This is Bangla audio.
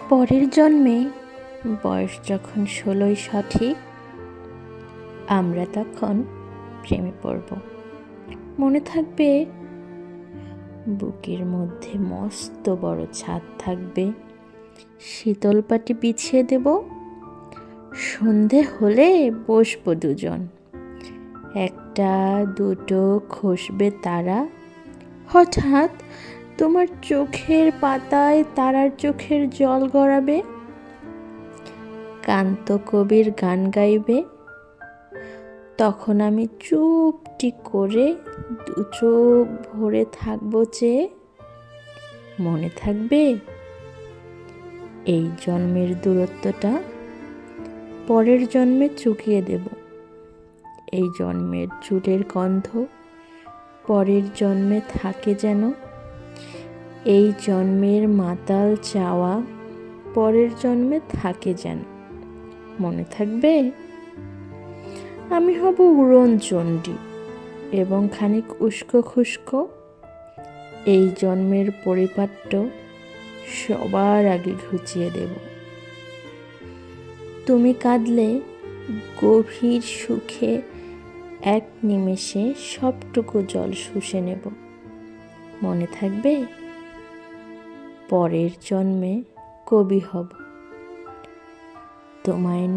পরের জন্মে বয়স যখন 16ই সঠিক, আমরা তখন প্রেমে পড়ব। মনে থাকবে বুকের মধ্যে মস্ত বড় ছাদ থাকবে, শীতল পাটি বিছিয়ে দেব, সন্ধে হলে বসবো দুজন, একটা দুটো খসবে তারা, হঠাৎ তোমার চোখের পাতায় তারার চোখের জল গড়াবে, কান্ত কবির গান গাইবে, তখন আমি চুপটি করে দু চোখ ভরে থাকবো চেয়ে। মনে থাকবে এই জন্মের দূরত্বটা পরের জন্মে চুকিয়ে দেব, এই জন্মের চুলের গন্ধ পরের জন্মে থাকে যেন, এই জন্মের মাতাল চাওয়া পরের জন্মে থাকে যেন। মনে থাকবে আমি হব উড়ন চণ্ডী এবং খানিক উস্কো খুস্কো, এই জন্মের পরিপাট্য সবার আগে ঘুচিয়ে দেব। তুমি কাঁদলে গভীর সুখে এক নিমেষে সবটুকু জল শুষে নেব। মনে থাকবে পরের জন্মে কবি হব, তোমায়